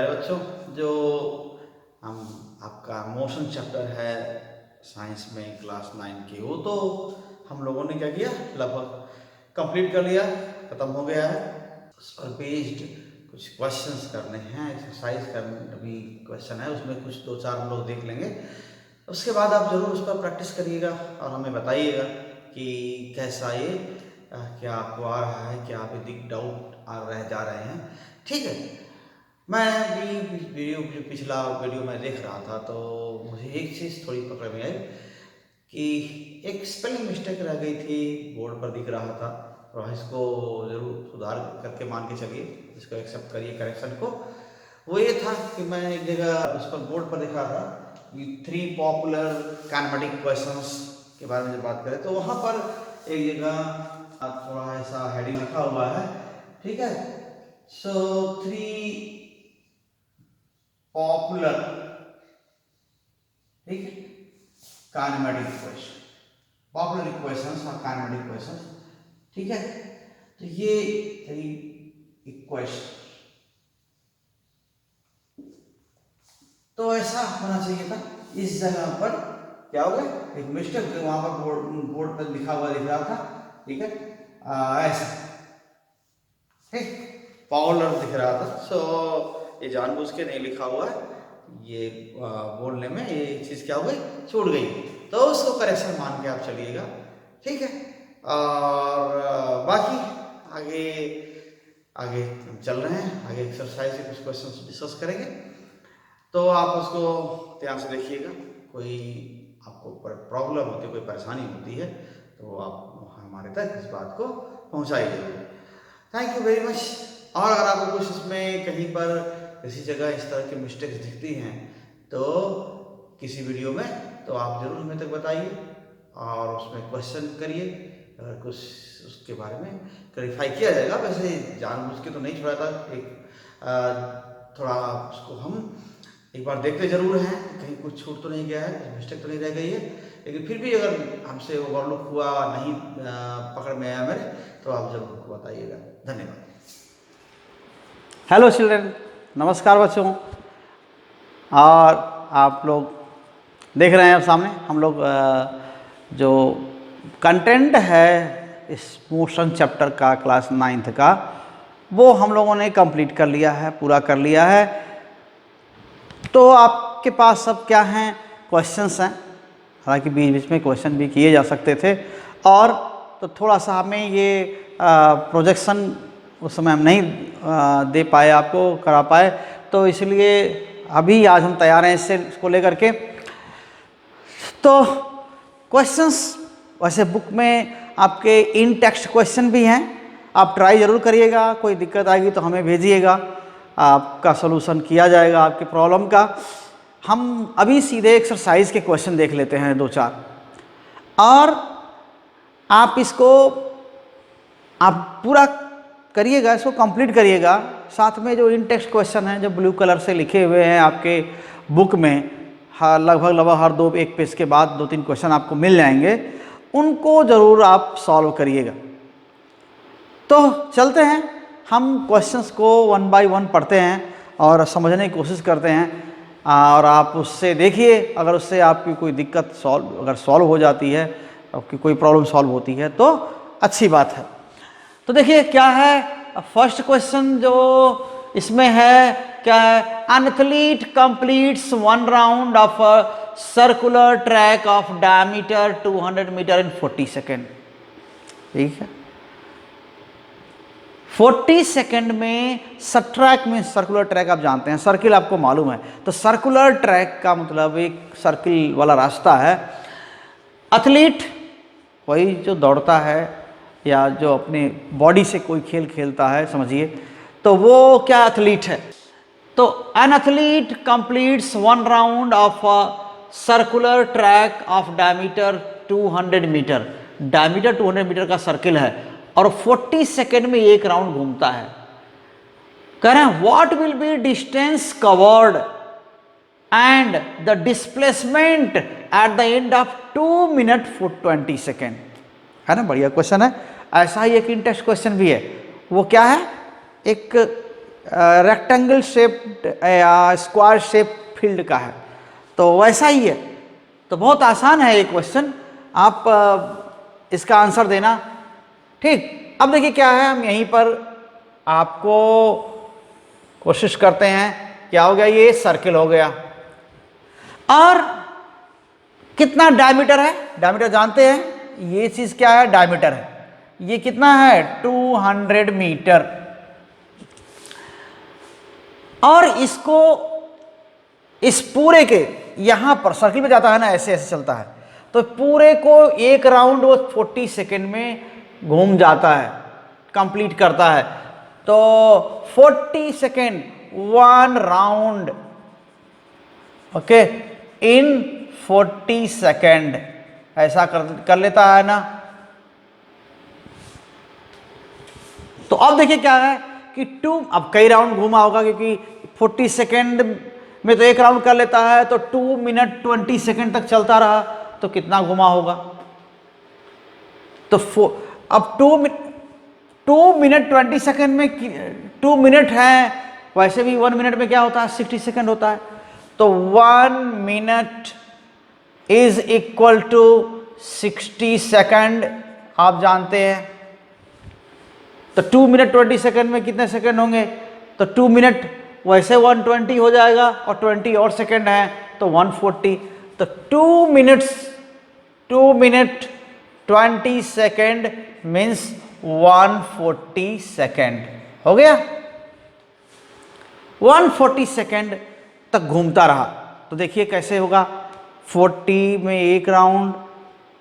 प्यारे बच्चों, जो हम आपका मोशन चैप्टर है साइंस में क्लास 9 की, वो तो हम लोगों ने क्या किया, लगभग कंप्लीट कर लिया, ख़त्म हो गया है। उस पर बेस्ड कुछ क्वेश्चंस करने हैं, एक्सरसाइज करने भी क्वेश्चन है, उसमें कुछ 2-4 हम लोग देख लेंगे। उसके बाद आप ज़रूर उस पर प्रैक्टिस करिएगा और हमें बताइएगा कि कैसा ये क्या आपको आ रहा है, क्या आप यदि डाउट आ रह जा रहे हैं। ठीक है, मैं भी वीडियो जो पिछला वीडियो मैं देख रहा था तो मुझे एक चीज़ थोड़ी पकड़ में आई कि एक स्पेलिंग मिस्टेक रह गई थी, बोर्ड पर दिख रहा था, और इसको ज़रूर सुधार करके मान के चलिए, इसको एक्सेप्ट करिए करेक्शन को। वो ये था कि मैं एक जगह उस पर बोर्ड पर दिखा था कि 3 पॉपुलर काइनेमेटिक क्वेश्चंस के बारे में जब बात करें तो वहाँ पर एक जगह थोड़ा ऐसा हेडिंग लिखा हुआ है, ठीक है। सो 3 पॉपुलर, ठीक है, काइनेमेटिक क्वेश्चन, पॉपुलर इक्वेशंस और काइनेमेटिक क्वेश्चंस, ठीक है। तो ये 3 इक्वेशन, तो ऐसा होना चाहिए था। इस जगह पर क्या हो गया, एक मिस्टेक वहां पर बोर्ड पर लिखा हुआ दिख रहा था, ठीक है, ऐसा, ठीक, पॉपुलर दिख रहा था। सो ये जानबूझ के नहीं लिखा हुआ है, ये बोलने में ये चीज़ क्या हो गई, छूट गई, तो उसको करेक्शन मान के आप चलिएगा, ठीक है। और बाकी आगे आगे हम चल रहे हैं, आगे एक्सरसाइज के कुछ क्वेश्चन डिस्कस करेंगे, तो आप उसको ध्यान से देखिएगा। कोई आपको प्रॉब्लम होती है, कोई परेशानी होती है, तो आप हमारे तक इस बात को पहुंचाइए। Thank you very much. और अगर आपको कुछ इसमें कहीं पर किसी जगह इस तरह की मिस्टेक्स दिखती हैं तो किसी वीडियो में, तो आप ज़रूर हमें तक बताइए और उसमें क्वेश्चन करिए, अगर कुछ उसके बारे में क्लैरिफाई किया जाएगा। वैसे जानबूझ के तो नहीं छोड़ा था, एक थोड़ा उसको हम एक बार देखते जरूर हैं, कहीं कुछ छूट तो नहीं गया है, कुछ मिस्टेक तो नहीं रह गई है, लेकिन फिर भी अगर हमसे ओवरलुक हुआ, नहीं पकड़ में आया मेरे, तो आप जरूर हमको बताइएगा। धन्यवाद। हेलो चिल्ड्रन, नमस्कार बच्चों। और आप लोग देख रहे हैं अब सामने हम लोग जो कंटेंट है इस मोशन चैप्टर का क्लास 9th का, वो हम लोगों ने कंप्लीट कर लिया है, पूरा कर लिया है। तो आपके पास सब क्या हैं, क्वेश्चंस हैं, हालांकि बीच बीच में क्वेश्चन भी किए जा सकते थे। और तो थोड़ा सा हमें ये प्रोजेक्शन उस समय हम नहीं दे पाए, आपको करा पाए, तो इसलिए अभी आज हम तैयार हैं इसको लेकर के। तो क्वेश्चंस वैसे बुक में आपके इन टेक्स्ट क्वेश्चन भी हैं, आप ट्राई ज़रूर करिएगा, कोई दिक्कत आएगी तो हमें भेजिएगा, आपका सलूशन किया जाएगा आपके प्रॉब्लम का। हम अभी सीधे एक्सरसाइज के क्वेश्चन देख लेते हैं 2-4, और आप इसको आप पूरा करिएगा, इसको कंप्लीट करिएगा। साथ में जो इन टेक्स्ट क्वेश्चन हैं, जो ब्लू कलर से लिखे हुए हैं आपके बुक में, लगभग हर 1 पेज के बाद 2-3 क्वेश्चन आपको मिल जाएंगे, उनको ज़रूर आप सॉल्व करिएगा। तो चलते हैं, हम क्वेश्चंस को 1 बाय 1 पढ़ते हैं और समझने की कोशिश करते हैं, और आप उससे देखिए, अगर उससे आपकी कोई दिक्कत अगर सॉल्व हो जाती है, आपकी कोई प्रॉब्लम सॉल्व होती है तो अच्छी बात है। तो देखिए क्या है, फर्स्ट क्वेश्चन जो इसमें है, क्या है, an athlete completes 1 round of a circular track of diameter 200 metre in 40 second. ठीक है, 40 सेकेंड में ट्रैक में, सर्कुलर ट्रैक आप जानते हैं, सर्किल आपको मालूम है, तो सर्कुलर ट्रैक का मतलब एक सर्किल वाला रास्ता है। एथलीट वही जो दौड़ता है या जो अपने बॉडी से कोई खेल खेलता है, समझिए, तो वो क्या एथलीट है। तो an athlete completes 1 round of a circular track of diameter 200 metre. Diameter 200 metre का सर्किल है और 40 सेकेंड में 1 राउंड घूमता है। कह रहे हैं what will be distance covered and the displacement at the end of 2 minute 20 second. है ना, बढ़िया क्वेश्चन है। ऐसा ही एक इन टेक्स्ट क्वेश्चन भी है, वो क्या है, एक रेक्टेंगल शेप्ड या स्क्वायर शेप फील्ड का है, तो वैसा ही है। तो बहुत आसान है ये क्वेश्चन, आप इसका आंसर देना। ठीक, अब देखिए क्या है, हम यहीं पर आपको कोशिश करते हैं। क्या हो गया, ये सर्किल हो गया, और कितना डायमीटर है, डायमीटर जानते हैं, ये चीज क्या है, डायमीटर है। ये कितना है, 200 मीटर। और इसको इस पूरे के यहां पर सर्किल में जाता है ना, ऐसे ऐसे चलता है, तो पूरे को एक राउंड वो 40 सेकेंड में घूम जाता है, कंप्लीट करता है। तो 40 सेकेंड 1 राउंड, ओके, इन 40 सेकेंड ऐसा कर लेता है ना। तो अब देखिए क्या है कि अब कई राउंड घूमा होगा, क्योंकि 40 सेकेंड में तो एक राउंड कर लेता है, तो 2 मिनट 20 सेकेंड तक चलता रहा, तो कितना घुमा होगा। तो अब 2 मिनट 20 सेकेंड में 2 मिनट है, वैसे भी 1 मिनट में क्या होता है, 60 सेकेंड होता है। तो 1 minute is equal to 60 second, आप जानते हैं। तो 2 मिनट 20 सेकेंड में कितने सेकेंड होंगे, तो 2 मिनट वैसे 120 हो जाएगा, और 20 और सेकेंड है तो 140। तो 2 मिनट 20 सेकेंड मीन्स 140 सेकेंड हो गया। 140 सेकेंड तक घूमता रहा। तो देखिए कैसे होगा, 40 में एक राउंड,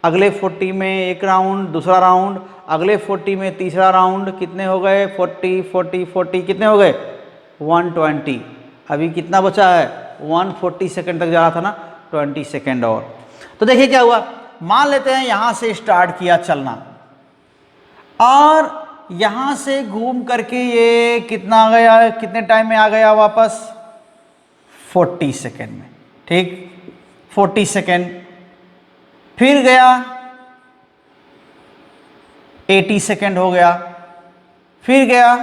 अगले 40 में एक राउंड, दूसरा राउंड, अगले 40 में तीसरा राउंड, कितने हो गए, 40 40 40, कितने हो गए, 120। अभी कितना बचा है, 140 सेकेंड तक जा रहा था ना, 20 सेकेंड और। तो देखिए क्या हुआ, मान लेते हैं यहां से स्टार्ट किया चलना, और यहां से घूम करके ये कितना आ गया, कितने टाइम में आ गया वापस, 40 सेकेंड में। ठीक, 40 सेकेंड, फिर गया 80 सेकेंड हो गया, फिर गया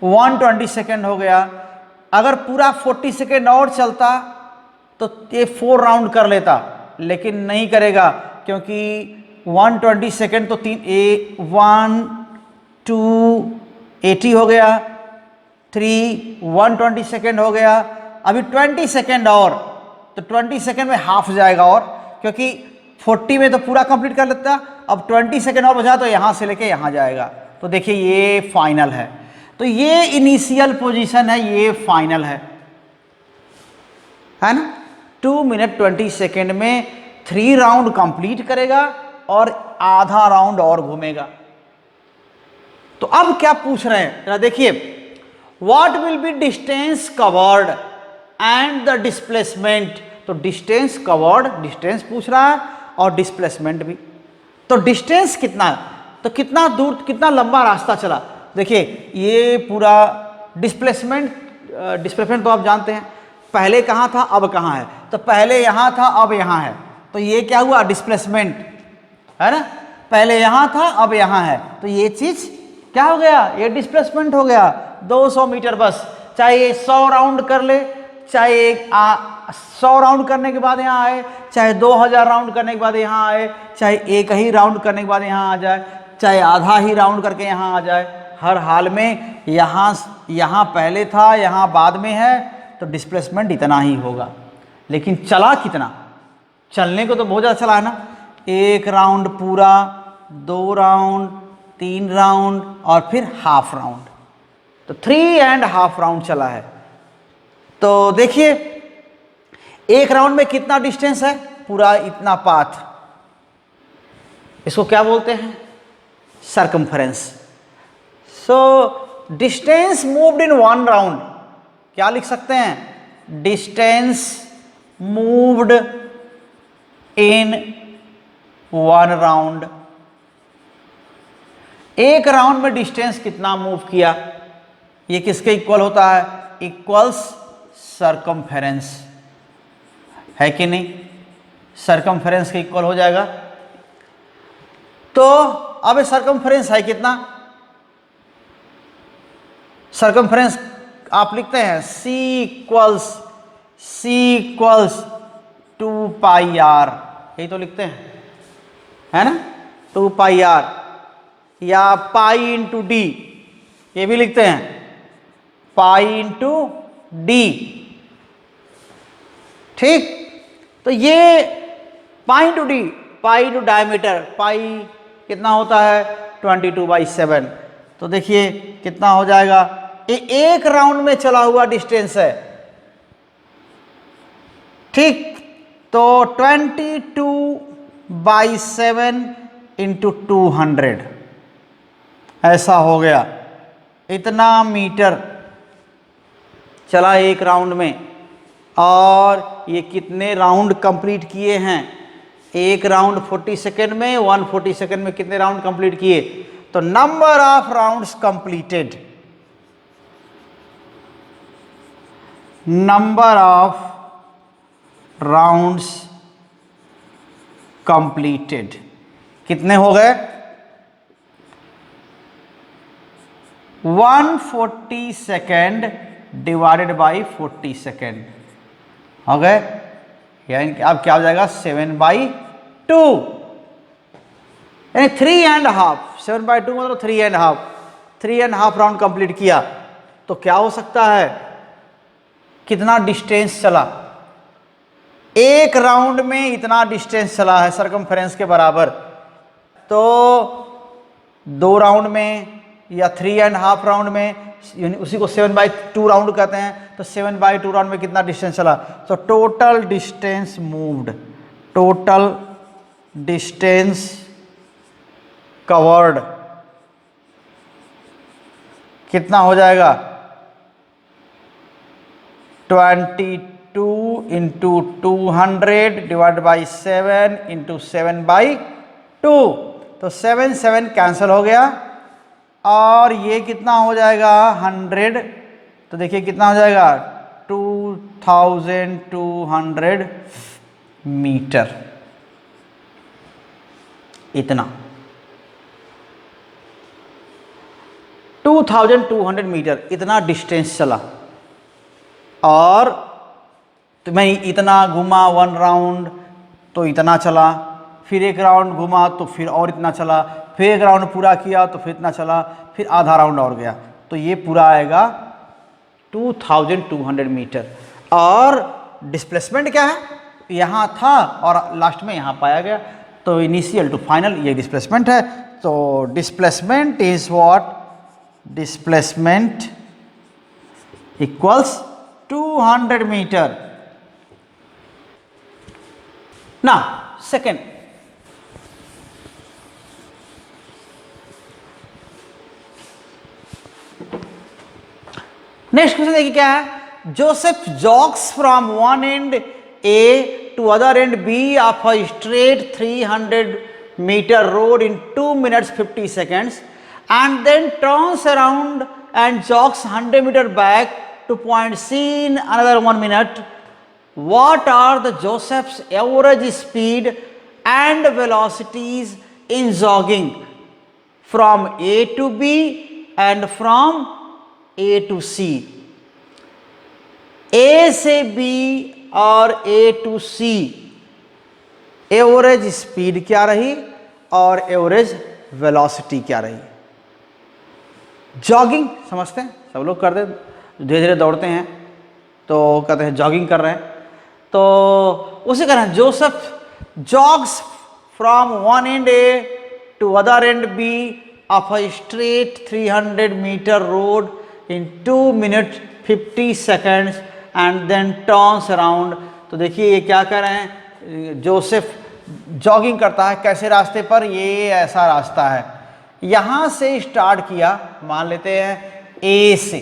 120 सेकेंड हो गया। अगर पूरा 40 सेकेंड और चलता तो ये 4 राउंड कर लेता, लेकिन नहीं करेगा, क्योंकि 120 सेकेंड तो 1 2 80 हो गया, 3 120 सेकेंड हो गया। अभी 20 सेकेंड और, तो 20 सेकेंड में हाफ जाएगा, और क्योंकि 40 में तो पूरा कंप्लीट कर लेता, अब 20 सेकेंड और बचा तो यहां से लेके यहां जाएगा। तो देखिए ये फाइनल है, तो ये इनिशियल पोजीशन है, ये फाइनल है ना। 2 मिनट 20 सेकेंड में 3 राउंड कंप्लीट करेगा और आधा राउंड और घूमेगा। तो अब क्या पूछ रहे हैं, जरा देखिए, what will be distance covered and the displacement. तो डिस्टेंस कवर्ड, डिस्टेंस पूछ रहा है, और डिस्प्लेसमेंट भी। तो डिस्टेंस कितना, तो कितना दूर, कितना लंबा रास्ता चला। देखिए ये पूरा डिस्प्लेसमेंट तो आप जानते हैं, पहले कहाँ था अब कहाँ है, तो पहले यहाँ था अब यहाँ है, तो ये क्या हुआ, डिस्प्लेसमेंट है ना। पहले यहाँ था अब यहाँ है, तो ये चीज क्या हो गया, ये डिस्प्लेसमेंट हो गया। 200 मीटर बस, चाहे ये 100 राउंड कर ले, चाहे 100 राउंड करने के बाद यहाँ आए, चाहे 2000 राउंड करने के बाद यहाँ आए, चाहे एक ही राउंड करने के बाद यहाँ आ जाए, चाहे आधा ही राउंड करके यहाँ आ जाए, हर हाल में यहाँ पहले था यहाँ बाद में है, तो डिस्प्लेसमेंट इतना ही होगा। लेकिन चला कितना, चलने को तो बहुत ज़्यादा चला है ना, 1 राउंड पूरा, 2 राउंड, 3 राउंड और फिर हाफ राउंड, तो 3.5 राउंड चला है। तो देखिए 1 राउंड में कितना डिस्टेंस है, पूरा इतना पाथ, इसको क्या बोलते हैं, circumference. So distance moved in 1 round, क्या लिख सकते हैं, distance moved in 1 round. 1 round में डिस्टेंस कितना मूव किया, ये किसके इक्वल होता है, इक्वल्स सर्कमफेरेंस, है कि नहीं, सर्कमफेरेंस के इक्वल हो जाएगा। तो अब सर्कमफेरेंस है कितना, सरकमफ्रेंस आप लिखते हैं C इक्वल्स 2πr, यही तो लिखते हैं, है ना, 2πr, या पाई इंटू डी, ये भी लिखते हैं पाई इंटू डी। ठीक, तो ये pi into D, pi into diameter, pi कितना होता है 22/7। तो देखिए कितना हो जाएगा, ये एक राउंड में चला हुआ डिस्टेंस है। ठीक, तो 22/7 इंटू 200 ऐसा हो गया, इतना मीटर चला एक राउंड में। और ये कितने राउंड कंप्लीट किए हैं, एक राउंड 40 सेकेंड में, 140 सेकेंड में कितने राउंड कंप्लीट किए, तो number of rounds completed, number of rounds completed कितने हो गए, 140 सेकेंड डिवाइडेड बाई 40 सेकेंड हो गए, यानी कि अब क्या हो जाएगा 7/2, यानी 3.5, 7/2 मतलब 3.5 राउंड कंप्लीट किया। तो क्या हो सकता है, कितना डिस्टेंस चला, एक राउंड में इतना डिस्टेंस चला है सरकमफ्रेंस के बराबर। तो 2 राउंड में या 3.5 राउंड में, उसी को 7/2 राउंड कहते हैं, तो 7/2 राउंड में कितना डिस्टेंस चला, तो total distance moved, total distance covered कितना हो जाएगा, 22 इंटू 200 डिवाइड बाई 7 इंटू 7/2, तो 7 कैंसिल हो गया, और ये कितना हो जाएगा 100, तो देखिए कितना हो जाएगा 2200 मीटर, इतना 2200 मीटर इतना डिस्टेंस चला। और तो मैं इतना घुमा 1 राउंड तो इतना चला, फिर एक राउंड घुमा तो फिर और इतना चला, फिर एक राउंड पूरा किया तो फिर इतना चला, फिर आधा राउंड और गया, तो ये पूरा आएगा 2200 मीटर। और डिस्प्लेसमेंट क्या है, यहाँ था और लास्ट में यहाँ पाया गया, तो इनिशियल टू फाइनल ये डिस्प्लेसमेंट है। तो displacement is what, displacement equals 200 metre. ना सेकेंड, नेक्स्ट क्वेश्चन देखिए क्या है, Joseph jogs from one end A to other end B of a straight 300 metre road in 2 minutes 50 seconds and then turns around and jogs 100 meter back to point C in another 1 minute. What are the Joseph's average speed and velocities in jogging from A to B and from A to C? A से B और A to C average speed क्या रही और average velocity क्या रही। Jogging समझते हैं, सब लोग करते हैं, धीरे धीरे दौड़ते हैं तो कहते हैं जॉगिंग कर रहे हैं। तो उसी तरह Joseph jogs from one end A to other end B of a straight 300 metre road in 2 minutes 50 seconds and then turns around. तो देखिए ये क्या कर रहे हैं, जोसेफ जॉगिंग करता है कैसे रास्ते पर, ये ऐसा रास्ता है, यहाँ से स्टार्ट किया, मान लेते हैं ए से,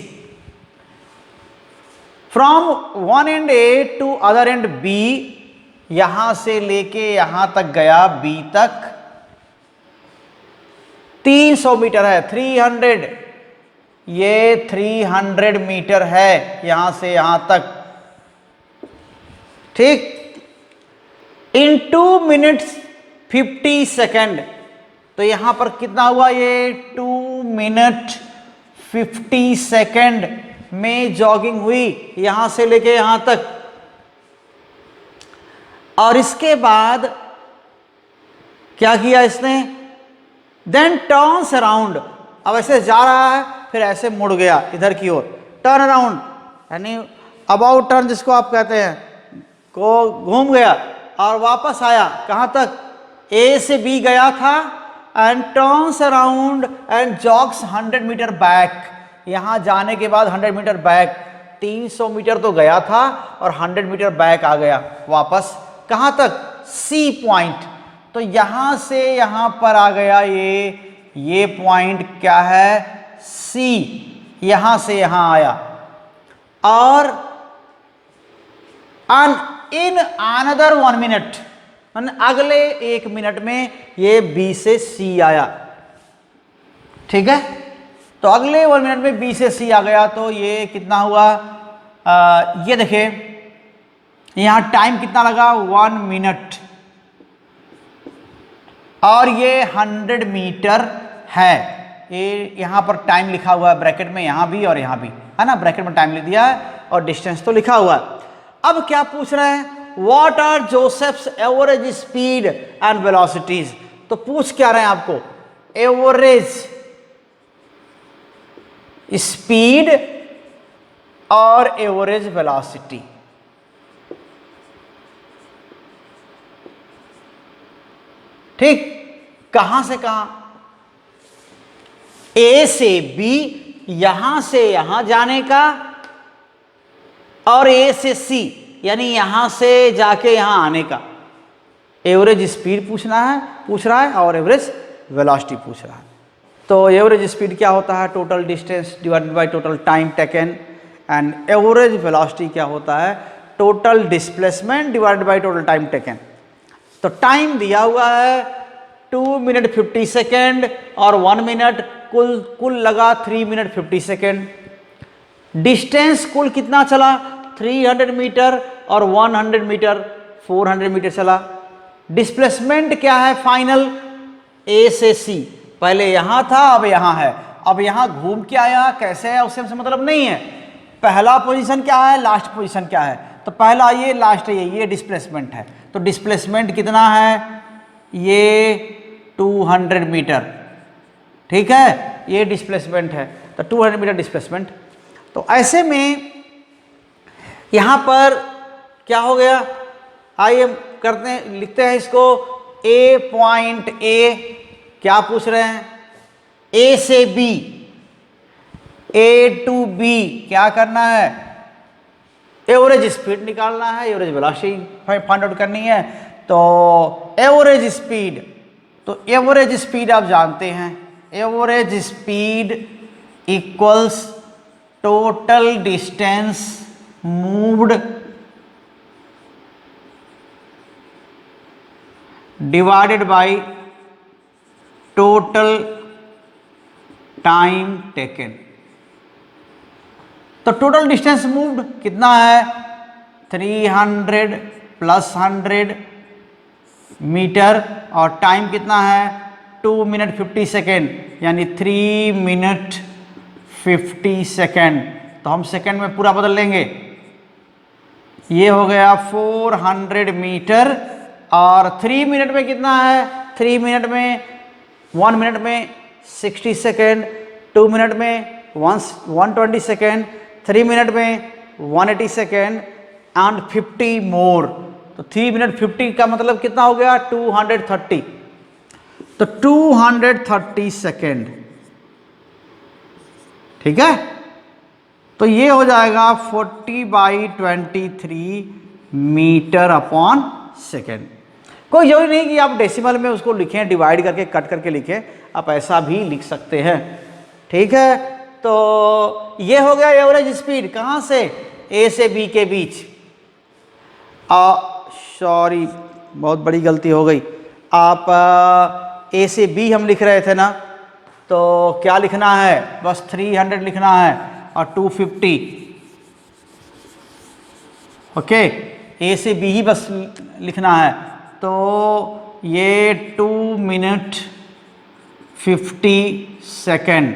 from one end A to other end B, यहां से लेके यहां तक गया बी तक, 300 मीटर है, 300, ये 300 मीटर है यहां से यहां तक, ठीक। इन 2 minutes 50 seconds, तो यहां पर कितना हुआ, ये 2 minutes 50 सेकेंड में जॉगिंग हुई यहां से लेके यहां तक, और इसके बाद क्या किया इसने, देन टर्न्स अराउंड, अब ऐसे जा रहा है फिर ऐसे मुड़ गया इधर की ओर, टर्न अराउंड यानी अबाउट टर्न जिसको आप कहते हैं, को घूम गया और वापस आया कहां तक, ए से बी गया था, and turns around and jogs 100 metre back, यहां जाने के बाद 100 मीटर बैक, 300 मीटर तो गया था और 100 मीटर बैक आ गया वापस कहां तक, सी पॉइंट। तो यहां से यहां पर आ गया ये पॉइंट क्या है, सी, यहां से यहां आया, और इन अनदर 1 मिनट, अगले 1 मिनट में ये बी से सी आया, ठीक है। तो अगले 1 मिनट में बी से सी आ गया, तो ये कितना हुआ, ये देखिए यहां टाइम कितना लगा, 1 मिनट, और ये 100 मीटर है, ये यहां पर टाइम लिखा हुआ है ब्रैकेट में, यहां भी और यहां भी है ना, ब्रैकेट में टाइम लिख दिया है और डिस्टेंस तो लिखा हुआ है। अब क्या पूछ रहे हैं, what are Joseph's average speed and velocities, तो पूछ क्या रहे हैं आपको, एवरेज स्पीड और एवरेज वेलोसिटी, ठीक, कहां से कहां, ए से बी, यहां से यहां जाने का, और ए से सी यानी यहां से जाके यहां आने का, एवरेज स्पीड पूछ रहा है और एवरेज वेलोसिटी पूछ रहा है। तो एवरेज स्पीड क्या होता है, total distance divided by total time taken, and average velocity क्या होता है, total displacement divided by total time taken. तो टाइम दिया हुआ है 2 मिनट 50 सेकेंड और 1 मिनट, कुल लगा 3 मिनट 50 सेकेंड। डिस्टेंस कुल कितना चला, 300 मीटर और 100 मीटर 400 मीटर चला। डिस्प्लेसमेंट क्या है फाइनल, ए से सी, पहले यहां था अब यहां है, अब यहां घूम के आया, कैसे है उससे मतलब नहीं है, पहला पोजीशन क्या है, लास्ट पोजीशन क्या है, तो पहला ये, लास्ट ये डिस्प्लेसमेंट है। तो डिस्प्लेसमेंट कितना है, ये 200 मीटर, ठीक है, ये डिस्प्लेसमेंट है, तो 200 मीटर डिस्प्लेसमेंट। तो ऐसे में यहां पर क्या हो गया, आइए करते हैं, लिखते हैं इसको, ए पॉइंट ए, क्या पूछ रहे हैं, ए से बी, ए टू बी क्या करना है, एवरेज स्पीड निकालना है, एवरेज वेलोसिटी फाइंड आउट करनी है। तो एवरेज स्पीड, तो एवरेज स्पीड आप जानते हैं, average speed equals total distance moved divided by total time taken. तो टोटल डिस्टेंस मूव्ड कितना है, 300 प्लस 100 मीटर, और टाइम कितना है 2 मिनट 50 सेकेंड, यानी 3 मिनट 50 सेकेंड। तो हम सेकेंड में पूरा बदल लेंगे, ये हो गया 400 मीटर, और 3 मिनट में कितना है, 3 मिनट में 1 मिनट में 60 सेकेंड, 2 मिनट में 120 सेकेंड, 3 मिनट में 180 सेकेंड एंड 50 मोर। तो 3 मिनट 50 का मतलब कितना हो गया, 230। तो 230 सेकेंड, ठीक है। तो ये हो जाएगा 40/23 मीटर अपॉन सेकेंड। कोई जरूरी नहीं कि आप डेसिमल में उसको लिखें, डिवाइड करके कट करके लिखें, आप ऐसा भी लिख सकते हैं, ठीक है। तो ये हो गया एवरेज स्पीड, कहाँ से, ए से बी के बीच। सॉरी बहुत बड़ी गलती हो गई, आप ए से बी हम लिख रहे थे ना, तो क्या लिखना है, बस 300 लिखना है और 250, ओके, ए से बी ही बस लिखना है। तो ये 2 मिनट 50 सेकेंड,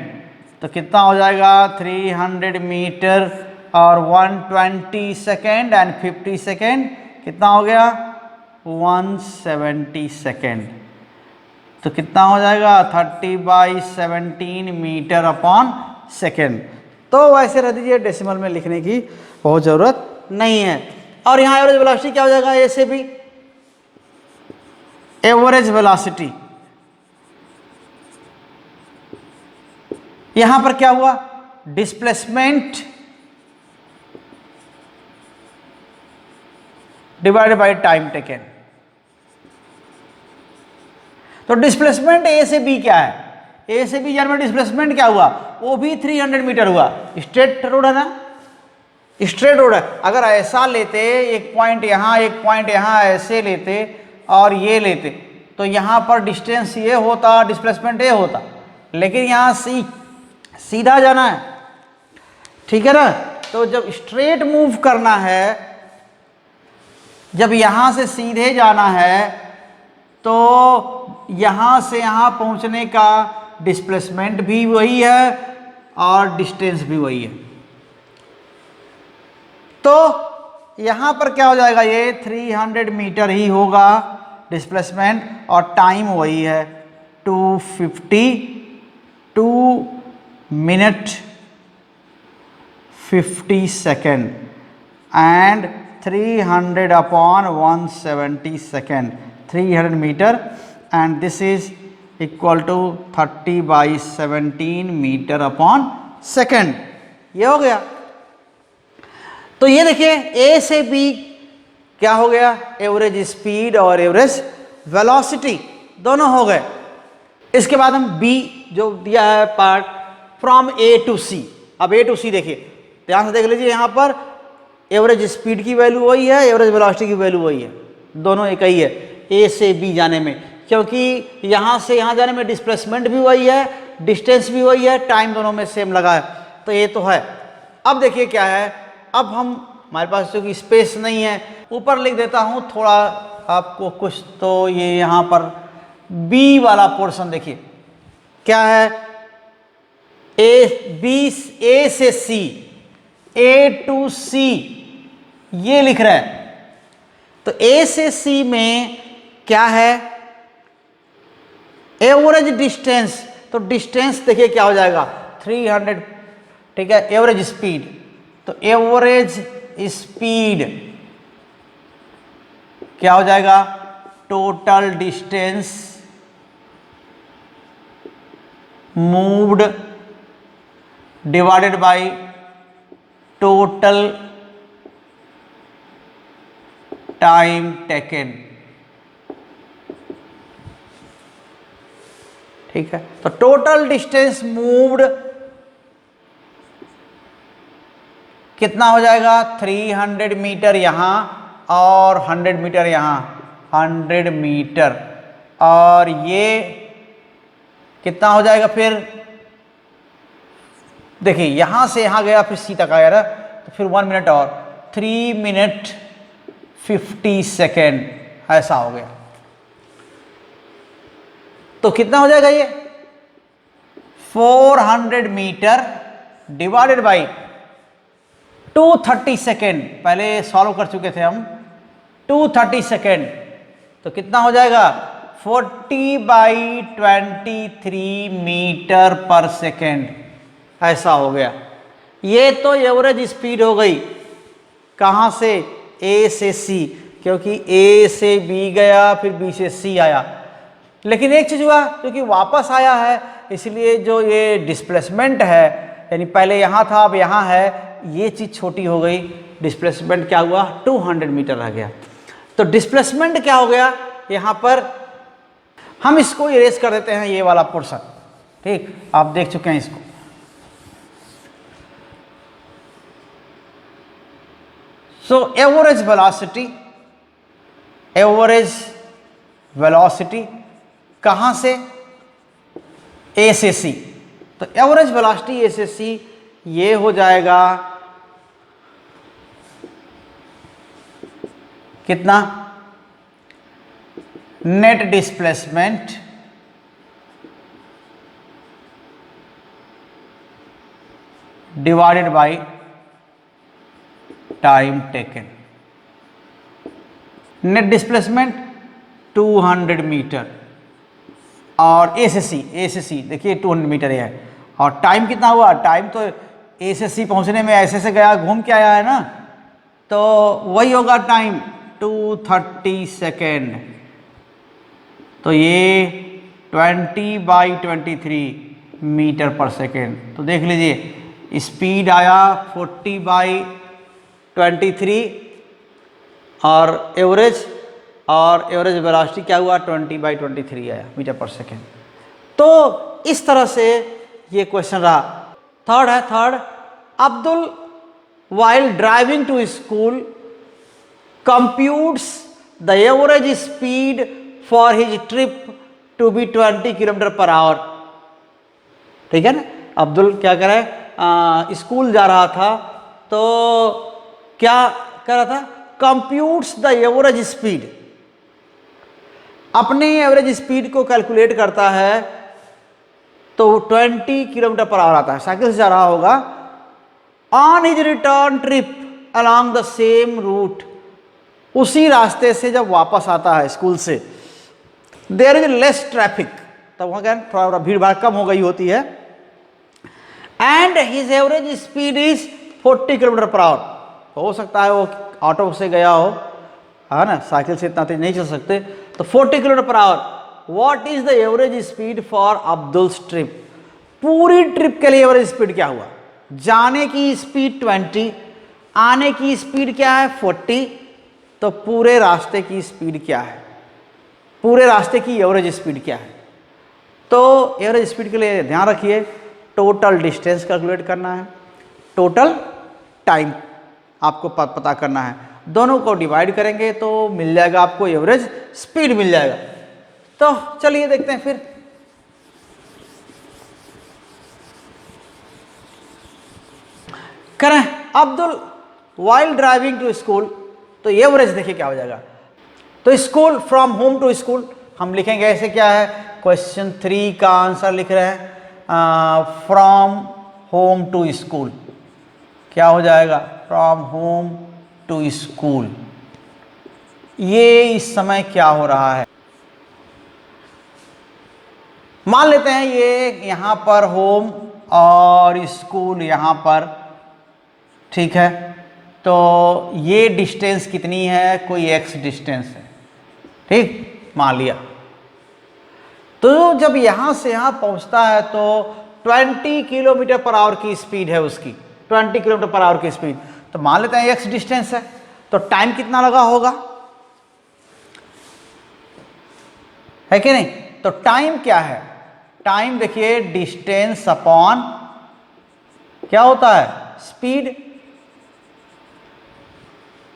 तो कितना हो जाएगा 300 मीटर और 120 सेकेंड एंड 50 सेकेंड, कितना हो गया 170 सेकेंड। तो कितना हो जाएगा 30/17 मीटर अपॉन सेकेंड। तो वैसे रह दीजिए, डेसिमल में लिखने की बहुत ज़रूरत नहीं है। और यहाँ एवरेज वेलोसिटी क्या हो जाएगा, ए से बी, एवरेज वेलोसिटी। यहां पर क्या हुआ, displacement divided by time taken. तो डिस्प्लेसमेंट ए से बी क्या है, ए से बी में डिस्प्लेसमेंट क्या हुआ, वो भी 300 मीटर हुआ। स्ट्रेट रोड है ना, स्ट्रेट रोड है। अगर ऐसा लेते, एक पॉइंट यहां एक पॉइंट यहां, ऐसे लेते और ये लेते, तो यहां पर डिस्टेंस ये होता, डिस्प्लेसमेंट ये होता। लेकिन यहां सीधा जाना है, ठीक है ना। तो जब स्ट्रेट मूव करना है, जब यहां से सीधे जाना है, तो यहां से यहां पहुंचने का डिस्प्लेसमेंट भी वही है और डिस्टेंस भी वही है। तो यहां पर क्या हो जाएगा, ये 300 मीटर ही होगा डिस्प्लेसमेंट, और टाइम वही है 252 minute 50 second and 300 upon 170 second, 300 metre, and this is equal to 30/17 metre upon second. ये हो गया। तो ये देखिए ए से बी क्या हो गया, एवरेज स्पीड और एवरेज वेलोसिटी दोनों हो गए। इसके बाद हम बी जो दिया है पार्ट, फ्रॉम ए टू सी। अब ए टू सी देखिए, ध्यान से देख लीजिए, यहां पर एवरेज स्पीड की वैल्यू वही है, एवरेज वेलोसिटी की वैल्यू वही है, दोनों एक ही है ए से बी जाने में, क्योंकि यहां से यहां जाने में डिस्प्लेसमेंट भी वही है, डिस्टेंस भी वही है, टाइम दोनों में सेम लगा है। तो ये तो है। अब देखिए क्या है, अब हम, हमारे पास क्योंकि स्पेस नहीं है, ऊपर लिख देता हूं थोड़ा आपको कुछ। तो ये यहां पर बी वाला पोर्शन देखिए क्या है, ए से सी, ए टू सी ये लिख रहा है। तो ए से सी में क्या है, एवरेज डिस्टेंस। तो डिस्टेंस देखिए क्या हो जाएगा 300, ठीक है। एवरेज स्पीड, तो एवरेज स्पीड क्या हो जाएगा, total distance moved divided by total time taken, ठीक है। तो टोटल डिस्टेंस मूव्ड कितना हो जाएगा, 300 मीटर यहां और 100 मीटर यहां, 100 मीटर, और ये कितना हो जाएगा, फिर देखिए यहां से यहां गया फिर सी तक आया ना, तो फिर 1 मिनट और 3 मिनट 50 सेकेंड, ऐसा हो गया। तो कितना हो जाएगा ये 400 मीटर डिवाइडेड बाई 230 सेकेंड, पहले सॉल्व कर चुके थे हम, 230 सेकेंड, तो कितना हो जाएगा 40/23 मीटर पर सेकेंड, ऐसा हो गया। ये तो एवरेज स्पीड हो गई, कहां से, ए से सी, क्योंकि ए से बी गया फिर बी से सी आया। लेकिन एक चीज हुआ, क्योंकि वापस आया है, इसलिए जो ये डिस्प्लेसमेंट है, यानी पहले यहां था अब यहां है, ये चीज छोटी हो गई, डिस्प्लेसमेंट क्या हुआ 200 मीटर रह गया। तो डिस्प्लेसमेंट क्या हो गया, यहां पर हम इसको इरेज कर देते हैं, ये वाला पोर्शन, ठीक, आप देख चुके हैं इसको। सो एवरेज वेलोसिटी कहां से, ए से सी। तो एवरेज वेलोसिटी ए से सी ये हो जाएगा कितना, net displacement divided by time taken. Net displacement 200 metre और ए से सी देखिए 200 मीटर है और टाइम कितना हुआ, टाइम तो ए से सी पहुंचने में ऐसे से गया, घूम के आया है ना, तो वही होगा टाइम 230 सेकेंड। तो ये 20/23 मीटर पर सेकेंड। तो देख लीजिए स्पीड आया 40/23 और एवरेज वेलोसिटी क्या हुआ 20/23 आया मीटर पर सेकेंड। तो इस तरह से ये क्वेश्चन रहा। Third Abdul while driving to school computes the average speed for his trip to be 20 km/h। ठीक है ना, अब्दुल क्या कर रहा है, स्कूल जा रहा था तो क्या कर रहा था, कंप्यूट्स द एवरेज स्पीड, अपने एवरेज स्पीड को कैलकुलेट करता है तो 20 km/h आता है, साइकिल से जा रहा होगा। On his return trip along the same route, उसी रास्ते से जब वापस आता है स्कूल से, देयर इज लेस ट्रैफिक, तब वहां क्या थोड़ा भीड़ भाड़ कम हो गई होती है। And his average speed is 40 km/h। हो सकता है वो ऑटो से गया हो, है ना, साइकिल से इतना तेज नहीं चल सकते, तो 40 km/h। What is the average speed for Abdul's trip, पूरी ट्रिप के लिए एवरेज स्पीड क्या हुआ, जाने की स्पीड 20, आने की स्पीड क्या है 40, तो पूरे रास्ते की स्पीड क्या है, पूरे रास्ते की एवरेज स्पीड क्या है। तो एवरेज स्पीड के लिए ध्यान रखिए टोटल डिस्टेंस कैलकुलेट करना है, टोटल टाइम आपको पता करना है, दोनों को डिवाइड करेंगे तो मिल जाएगा आपको एवरेज स्पीड मिल जाएगा। तो चलिए देखते हैं फिर। करें Abdul while driving to school, तो एवरेज देखिए क्या हो जाएगा। तो school from home to school हम लिखेंगे ऐसे, क्या है क्वेश्चन 3 का आंसर लिख रहे हैं, फ्रॉम होम टू स्कूल क्या हो जाएगा, फ्रॉम होम टू स्कूल। ये इस समय क्या हो रहा है, मान लेते हैं ये यहाँ पर होम और स्कूल यहाँ पर, ठीक है, तो ये डिस्टेंस कितनी है, कोई x डिस्टेंस है, ठीक मान लिया। तो जब यहाँ से यहाँ पहुँचता है तो 20 km/h की स्पीड है उसकी, 20 km/h की स्पीड, तो मान लेते हैं x डिस्टेंस है, तो टाइम कितना लगा होगा, है कि नहीं। तो टाइम क्या है, टाइम देखिए डिस्टेंस अपॉन क्या होता है स्पीड,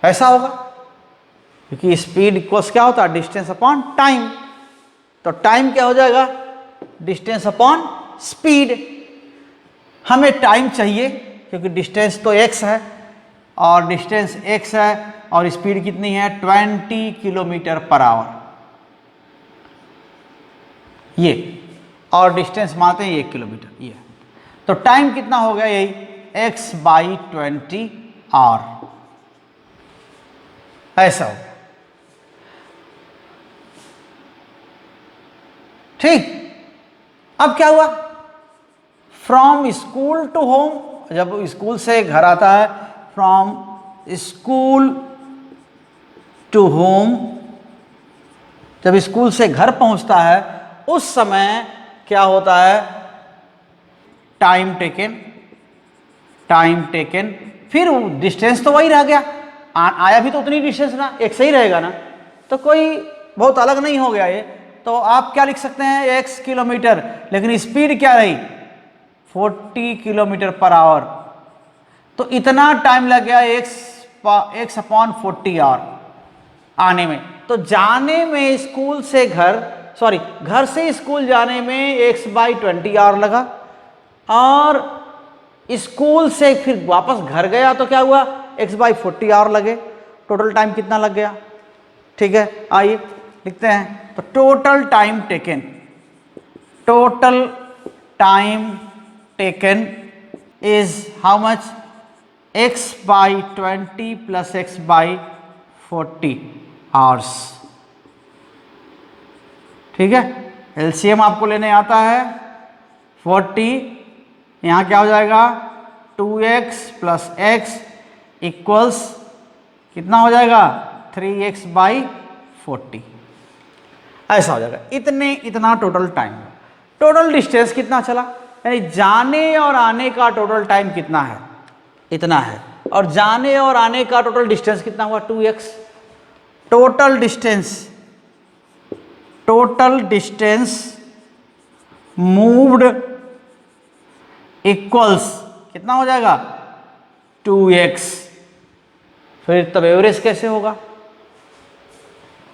ऐसा होगा, क्योंकि स्पीड इक्वल्स क्या होता है डिस्टेंस अपॉन टाइम। तो टाइम क्या हो जाएगा डिस्टेंस अपॉन स्पीड। हमें टाइम चाहिए क्योंकि डिस्टेंस तो x है और डिस्टेंस x है और स्पीड कितनी है 20 km/h, ये और डिस्टेंस मानते हैं 1 किलोमीटर, ये तो टाइम कितना हो गया यही x/20 आवर, ऐसा हो, ठीक। अब क्या हुआ, फ्रॉम स्कूल टू होम, जब स्कूल से घर आता है, फ्रॉम स्कूल टू होम, जब स्कूल से घर पहुंचता है उस समय क्या होता है टाइम टेकन, फिर डिस्टेंस तो वही रह गया, आया भी तो उतनी डिस्टेंस ना, एक सही रहेगा ना, तो कोई बहुत अलग नहीं हो गया ये। तो आप क्या लिख सकते हैं x किलोमीटर, लेकिन स्पीड क्या रही 40 km/h, तो इतना टाइम लग गया x/40 आवर आने में। तो जाने में स्कूल से घर से स्कूल जाने में x/20 आवर लगा, और स्कूल से फिर वापस घर गया तो क्या हुआ x/40 आवर लगे, टोटल टाइम कितना लग गया, ठीक है। आइए लिखते हैं, तो total time taken is how much? x by 20 plus x by 40 hours। ठीक है, एलसीएम आपको लेने आता है 40, यहाँ क्या हो जाएगा 2x प्लस एक्स इक्वल्स कितना हो जाएगा 3x बाई 40, ऐसा हो जाएगा। इतना टोटल टाइम, टोटल डिस्टेंस कितना चला, यानी जाने और आने का टोटल टाइम कितना है, इतना है, और जाने और आने का टोटल डिस्टेंस कितना हुआ 2x। Total distance moved equals कितना हो जाएगा 2x। फिर तब एवरेज कैसे होगा,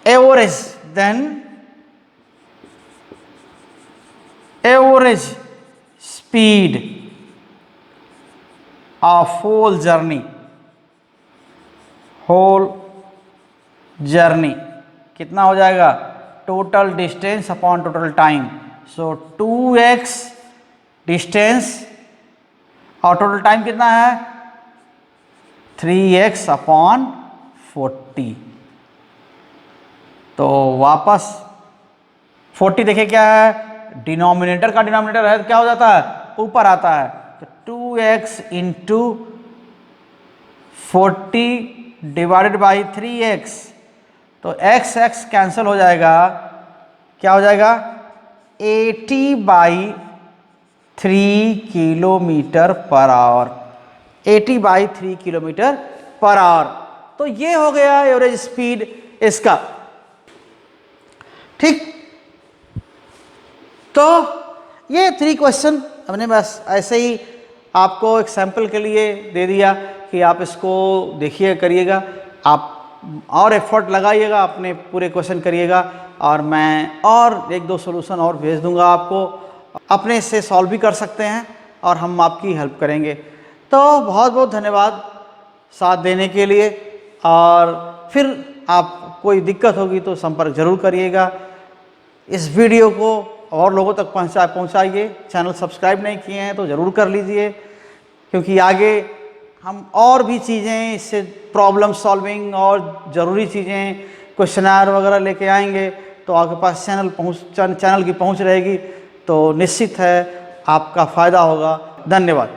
average then average speed of whole journey कितना हो जाएगा, total distance upon total time. So 2x distance और टोटल टाइम कितना है 3x अपॉन 40। तो वापस 40 देखे क्या है, डिनोमिनेटर का डिनोमिनेटर है तो क्या हो जाता है, ऊपर आता है। तो 2x into 40 divided by 3x, तो x x कैंसिल हो जाएगा, क्या हो जाएगा 80 by 3 kilometre per hour, 80 by 3 kilometre per hour. तो ये हो गया एवरेज स्पीड इसका। ठीक, तो ये 3 क्वेश्चन हमने बस ऐसे ही आपको एक सैंपल के लिए दे दिया कि आप इसको देखिए, करिएगा, आप और एफर्ट लगाइएगा, अपने पूरे क्वेश्चन करिएगा, और मैं और 1-2 सॉल्यूशन और भेज दूंगा आपको, अपने से सॉल्व भी कर सकते हैं और हम आपकी हेल्प करेंगे। तो बहुत बहुत धन्यवाद साथ देने के लिए, और फिर आप कोई दिक्कत होगी तो संपर्क जरूर करिएगा। इस वीडियो को और लोगों तक पहुंचाइए। चैनल सब्सक्राइब नहीं किए हैं तो ज़रूर कर लीजिए, क्योंकि आगे हम और भी चीज़ें, इससे प्रॉब्लम सॉल्विंग और ज़रूरी चीज़ें, क्वेश्चनर वगैरह लेके आएंगे, तो आपके पास चैनल की पहुंच रहेगी, तो निश्चित है आपका फ़ायदा होगा। धन्यवाद।